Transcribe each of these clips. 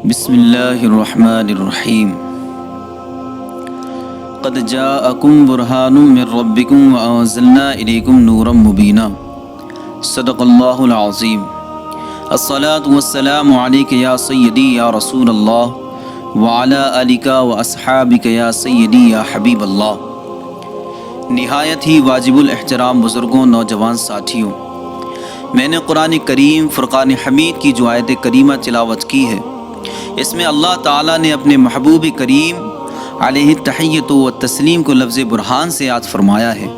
بسم اللہ الرحمن الرحیم قد جاءکم برہان من ربکم وانزلنا الیکم نورا مبینا صدق اللہ العظیم۔ الصلاة والسلام علیک یا سیدی یا رسول اللہ وعلی آلک واصحابک یا سیدی یا حبیب اللہ۔ نہایت ہی واجب الاحترام بزرگوں، نوجوان ساتھیوں، میں نے قرآن کریم فرقان حمید کی جو آیت کریمہ تلاوت کی ہے، اس میں اللہ تعالیٰ نے اپنے محبوب کریم علیہ التحیۃ والتسلیم کو لفظ برہان سے یاد فرمایا ہے۔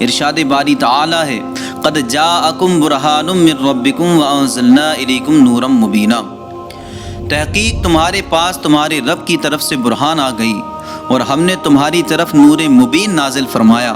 ارشاد باری تعالیٰ ہے قد جاءکم برہان من ربکم وانزلنا الیکم نورا مبینا، تحقیق تمہارے پاس تمہارے رب کی طرف سے برہان آ گئی اور ہم نے تمہاری طرف نور مبین نازل فرمایا۔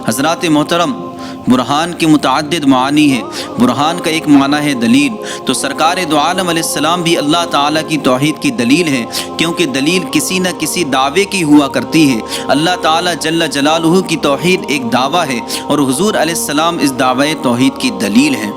حضرات محترم، برہان کے متعدد معانی ہیں۔ برہان کا ایک معنی ہے دلیل، تو سرکار دو عالم علیہ السلام بھی اللہ تعالیٰ کی توحید کی دلیل ہے، کیونکہ دلیل کسی نہ کسی دعوے کی ہوا کرتی ہے۔ اللہ تعالیٰ جل جلالہ کی توحید ایک دعویٰ ہے اور حضور علیہ السلام اس دعوے توحید کی دلیل ہیں۔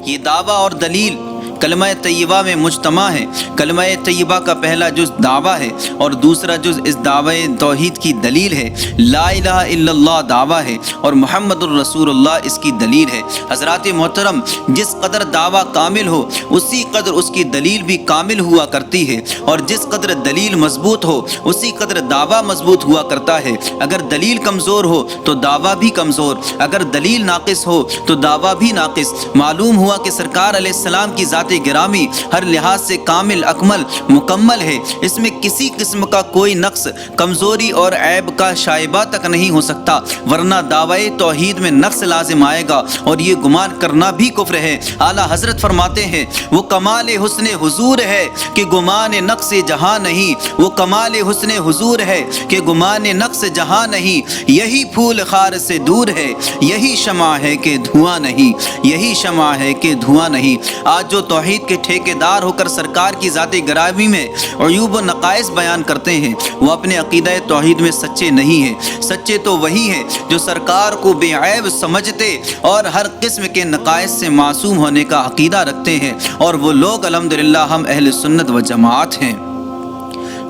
یہ دعویٰ اور دلیل کلمہ طیبہ میں مجتمع ہے۔ کلمہ طیبہ کا پہلا جز دعویٰ ہے اور دوسرا جز اس دعوے توحید کی دلیل ہے۔ لا الہ الا اللہ دعویٰ ہے اور محمد الرسول اللہ اس کی دلیل ہے۔ حضرات محترم، جس قدر دعویٰ کامل ہو اسی قدر اس کی دلیل بھی کامل ہوا کرتی ہے، اور جس قدر دلیل مضبوط ہو اسی قدر دعویٰ مضبوط ہوا کرتا ہے۔ اگر دلیل کمزور ہو تو دعویٰ بھی کمزور، اگر دلیل ناقص ہو تو دعویٰ بھی ناقص۔ معلوم ہوا کہ سرکار علیہ السلام کی ذات گرامی ہر لحاظ سے کامل، اکمل، مکمل ہے۔ اس میں کسی قسم کا کوئی نقص، کمزوری اور عیب کا شائبہ تک نہیں ہو سکتا، ورنہ دعوی توحید میں نقص لازم آئے گا اور یہ گمان کرنا بھی کفر ہے۔ اعلیٰ حضرت فرماتے ہیں وہ کمال حسن حضور ہے کہ گمان نقص جہاں نہیں، وہ کمال حسن حضور ہے کہ گمان نقص جہاں نہیں۔ یہی پھول خار سے دور ہے، یہی شمع ہے کہ دھواں نہیں، یہی شمع ہے کہ دھواں نہیں۔ آج جو توحید کے ٹھیکیدار ہو کر سرکار کی ذات گرامی میں عیوب و نقائص بیان کرتے ہیں، وہ اپنے عقیدہ توحید میں سچے نہیں ہیں۔ سچے تو وہی ہیں جو سرکار کو بے عیب سمجھتے اور ہر قسم کے نقائص سے معصوم ہونے کا عقیدہ رکھتے ہیں، اور وہ لوگ الحمدللہ ہم اہل سنت و جماعت ہیں۔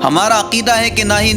ہمارا عقیدہ ہے کہ نہ ہی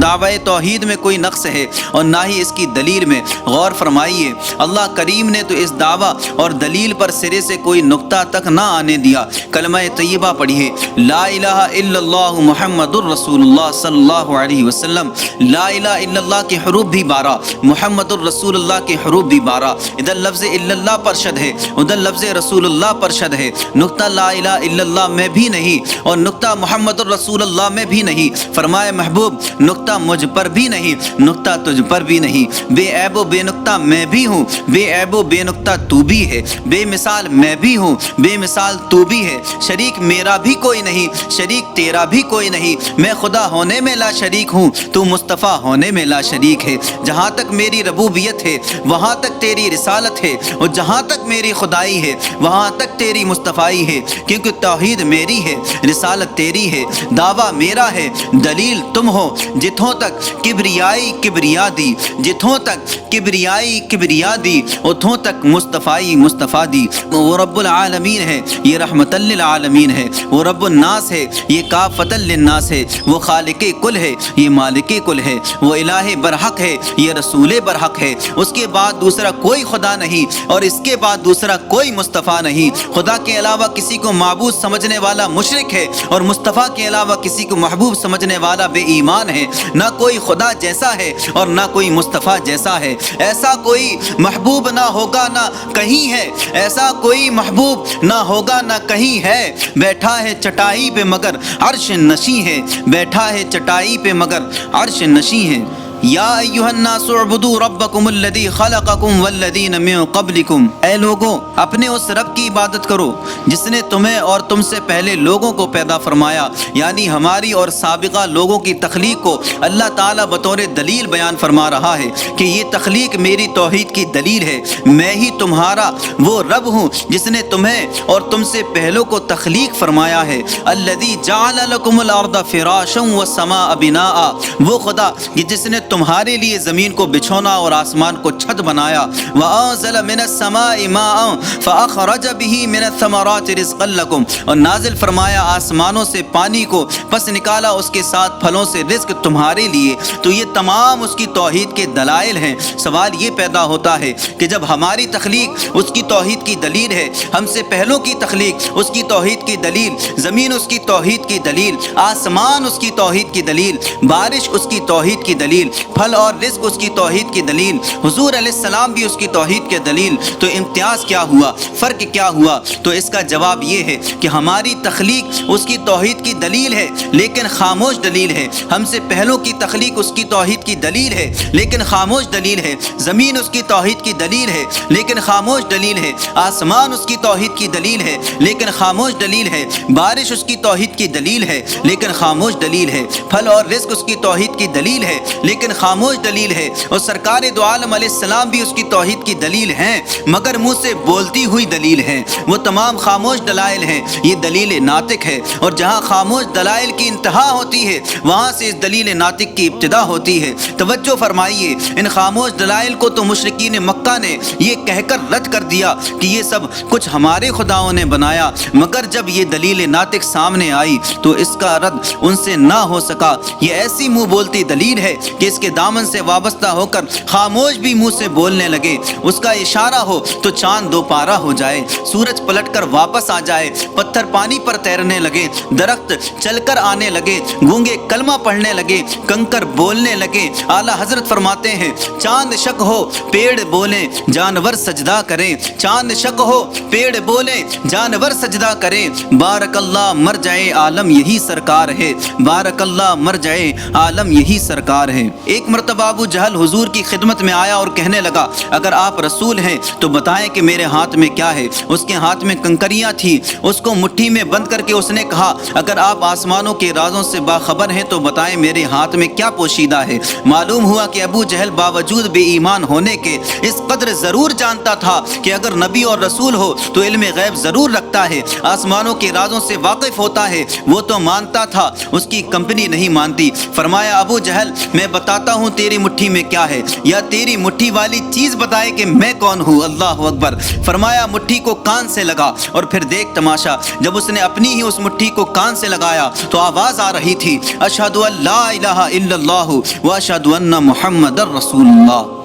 دعوی توحید میں کوئی نقص ہے اور نہ ہی اس کی دلیل میں۔ غور فرمائیے، اللہ کریم نے تو اس دعویٰ اور دلیل پر سرے سے کوئی نقطہ تک نہ آنے دیا۔ کلمہ طیبہ پڑھیے، لا الہ الا اللہ محمد الرسول اللہ صلی اللہ علیہ وسلم۔ لا الہ الا اللہ کے حروف بھی 12، محمد الرسول اللہ کے حروف بھی 12۔ ادھر لفظ الا اللہ پر شد ہے، ادھر لفظ رسول اللہ پر شد ہے۔ نقطہ لا الہ الا اللہ میں بھی نہیں اور نقطہ محمد الرسول اللہ میں بھی نہیں۔ فرمائے محبوب نقطہ مجھ پر بھی نہیں، نقطہ تجھ پر بھی نہیں۔ بے عیب و بے نقطہ میں بھی ہوں، بے عیب و بے نقطہ تو بھی ہے۔ بے مثال میں بھی ہوں، بے مثال تو بھی ہے۔ شریک میرا بھی کوئی نہیں، شریک تیرا بھی کوئی نہیں۔ میں خدا ہونے میں لا شریک ہوں، تو مصطفیٰ ہونے میں لا شریک ہے۔ جہاں تک میری ربوبیت ہے وہاں تک تیری رسالت ہے، اور جہاں تک میری خدائی ہے وہاں تک تیری مصطفائی ہے، کیونکہ توحید میری ہے، رسالت تیری ہے، دعویٰ میرا ہے، دلیل تم ہو۔ جتھوں تک کبریائی کبریا دی، جتھوں تک کبریائی کبریا دی، اتھوں تک مصطفیٰ مصطفیٰ دی۔ وہ رب العالمین ہے، یہ رحمت للعالمین ہے۔ وہ رب الناس ہے، یہ کافۃ للناس ہے۔ وہ خالق کل ہے، یہ مالک کل ہے۔ وہ الہ برحق ہے، یہ رسول برحق ہے۔ اس کے بعد دوسرا کوئی خدا نہیں اور اس کے بعد دوسرا کوئی مصطفیٰ نہیں۔ خدا کے علاوہ کسی کو معبود سمجھنے والا مشرک ہے، اور مصطفیٰ کے علاوہ کسی کو محبوب سمجھنے والا بے ایمان ہے۔ نہ کوئی خدا جیسا ہے اور نہ کوئی مصطفیٰ جیسا ہے۔ ایسا کوئی محبوب نہ ہوگا نہ کہیں ہے، ایسا کوئی محبوب نہ ہوگا نہ کہیں ہے۔ بیٹھا ہے چٹائی پہ مگر عرش نشیں ہے، بیٹھا ہے چٹائی پہ مگر عرش نشیں ہے۔ یا ایھا الناس اعبدوا ربکم الذی خلقکم والذین من قبلکم، اے لوگوں اپنے اس رب کی عبادت کرو جس نے تمہیں اور تم سے پہلے لوگوں کو پیدا فرمایا۔ یعنی ہماری اور سابقہ لوگوں کی تخلیق کو اللہ تعالیٰ بطور دلیل بیان فرما رہا ہے کہ یہ تخلیق میری توحید کی دلیل ہے۔ میں ہی تمہارا وہ رب ہوں جس نے تمہیں اور تم سے پہلوں کو تخلیق فرمایا ہے۔ الذی جعل لکم الارض فراشا والسماء بناء، وہ خدا جس نے تمہارے لیے زمین کو بچھونا اور آسمان کو چھت بنایا، وَأَنزَلَ مِنَ السَّمَاءِ مَاءً فَأَخْرَجَ بِهِ مِنَ الثَّمَرَاتِ رِزْقًا لَكُمْ، اور نازل فرمایا آسمانوں سے پانی کو، پس نکالا اس کے ساتھ پھلوں سے رزق تمہارے لیے۔ تو یہ تمام اس کی توحید کے دلائل ہیں۔ سوال یہ پیدا ہوتا ہے کہ جب ہماری تخلیق اس کی توحید کی دلیل ہے، ہم سے پہلوں کی تخلیق اس کی توحید کی دلیل، زمین اس کی توحید کی دلیل، آسمان اس کی توحید کی دلیل، بارش اس کی توحید کی دلیل، پھل اور رزق اس کی توحید کی دلیل، حضور علیہ السلام بھی اس کی توحید کی دلیل، تو امتیاز کیا ہوا، فرق کیا ہوا؟ تو اس کا جواب یہ ہے کہ ہماری تخلیق اس کی توحید کی دلیل ہے لیکن خاموش دلیل ہے، ہم سے پہلوں کی تخلیق اس کی توحید کی دلیل ہے لیکن خاموش دلیل ہے، زمین اس کی توحید کی دلیل ہے لیکن خاموش دلیل ہے، آسمان اس کی توحید کی دلیل ہے لیکن خاموش دلیل ہے، بارش اس کی توحید کی دلیل ہے لیکن خاموش دلیل ہے، پھل اور رزق اس کی توحید کی دلیل ہے لیکن خاموش دلیل ہے، اور سرکار دو عالم علیہ السلام بھی اس کی توحید کی دلیل ہیں مگر منہ سے بولتی ہوئی دلیل ہیں، وہ تمام خاموش دلائل ہیں۔ یہ دلیل ناطق ہے، اور جہاں خاموش دلائل کی انتہا ہوتی ہے وہاں سے اس دلیل ناطق کی ابتدا ہوتی ہے۔ توجہ فرمائیے، ان خاموش دلائل کو تو مشرکین مکہ نے یہ کہہ کر رد کر دیا کہ یہ سب کچھ ہمارے خداؤں نے بنایا، مگر جب یہ دلیل ناطق سامنے آئی تو اس کا رد ان سے نہ ہو سکا۔ یہ ایسی منہ بولتی دلیل ہے کہ اس کے دامن سے وابستہ ہو کر خاموش بھی منہ سے بولنے لگے، اس کا اشارہ ہو تو چاند دو پارہ ہو جائے، سورج پلٹ کر واپس آ جائے، پتھر پانی پر تیرنے لگے، درخت چل کر آنے لگے، گونگے کلمہ پڑھنے لگے، کنکر بولنے لگے۔ اعلیٰ حضرت فرماتے ہیں چاند شک ہو پیڑ بولیں جانور سجدہ کریں، چاند شک ہو پیڑ بولیں جانور سجدہ کریں، بارک اللہ مرجع عالم یہی سرکار ہے، بارک اللہ مرجع عالم یہی سرکار ہے۔ ایک مرتبہ ابو جہل حضور کی خدمت میں آیا اور کہنے لگا اگر آپ رسول ہیں تو بتائیں کہ میرے ہاتھ میں کیا ہے۔ اس کے ہاتھ میں کنکریاں تھیں، اس کو مٹھی میں بند کر کے اس نے کہا اگر آپ آسمانوں کے رازوں سے باخبر ہیں تو بتائیں میرے ہاتھ میں کیا پوشیدہ ہے۔ معلوم ہوا کہ ابو جہل باوجود بے ایمان ہونے کے اس قدر ضرور جانتا تھا کہ اگر نبی اور رسول ہو تو علم غیب ضرور رکھتا ہے، آسمانوں کے رازوں سے واقف ہوتا ہے، وہ تو مانتا تھا، اس کی کمپنی نہیں مانتی۔ فرمایا ابو جہل میں بتاتا ہوں تیری مٹھی میں کیا ہے، یا تیری مٹھی والی چیز بتائے کہ میں کون ہوں۔ اللہ اکبر۔ فرمایا مٹھی کو کان سے لگا اور پھر دیکھ تماشا، جب اس نے اپنی ہی اس مٹھی کو کان سے لگایا تو آواز آ رہی تھی اشہد ان لا الہ الا اللہ واشہد ان محمد رسول اللہ۔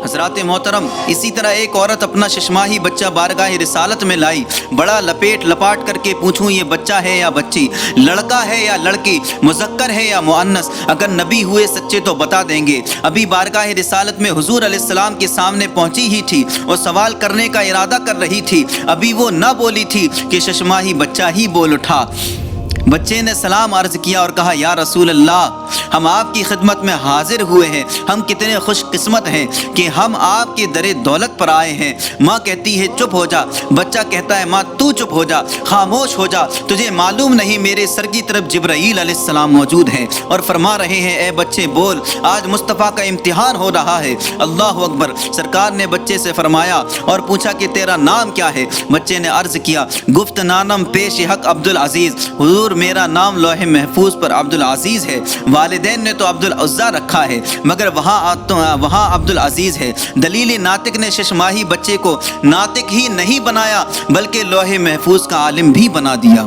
حضرات محترم، اسی طرح ایک عورت اپنا ششماہی بچہ بارگاہ رسالت میں لائی، بڑا لپیٹ لپاٹ کر کے پوچھوں یہ بچہ ہے یا بچی، لڑکا ہے یا لڑکی، مذکر ہے یا مؤنث، اگر نبی ہوئے سچے تو بتا دیں گے۔ ابھی بارگاہ رسالت میں حضور علیہ السلام کے سامنے پہنچی ہی تھی اور سوال کرنے کا ارادہ کر رہی تھی، ابھی وہ نہ بولی تھی کہ ششماہی بچہ ہی بول اٹھا۔ بچے نے سلام عرض کیا اور کہا یا رسول اللہ، ہم آپ کی خدمت میں حاضر ہوئے ہیں، ہم کتنے خوش قسمت ہیں کہ ہم آپ کے در دولت پر آئے ہیں۔ ماں کہتی ہے چپ ہو جا، بچہ کہتا ہے ماں تو چپ ہو جا، خاموش ہو جا، تجھے معلوم نہیں میرے سر کی طرف جبرائیل علیہ السلام موجود ہیں اور فرما رہے ہیں اے بچے بول، آج مصطفیٰ کا امتحان ہو رہا ہے۔ اللہ اکبر۔ سرکار نے بچے سے فرمایا اور پوچھا کہ تیرا نام کیا ہے؟ بچے نے عرض کیا گفت نانم پیش حق عبدالعزیز، حضور میرا نام لوح محفوظ پر عبدالعزیز ہے، والدین نے تو عبدالعزیز رکھا ہے مگر وہاں عبدالعزیز ہے۔ دلیل ناطق نے ششماہی بچے کو ناطق ہی نہیں بنایا بلکہ لوح محفوظ کا عالم بھی بنا دیا۔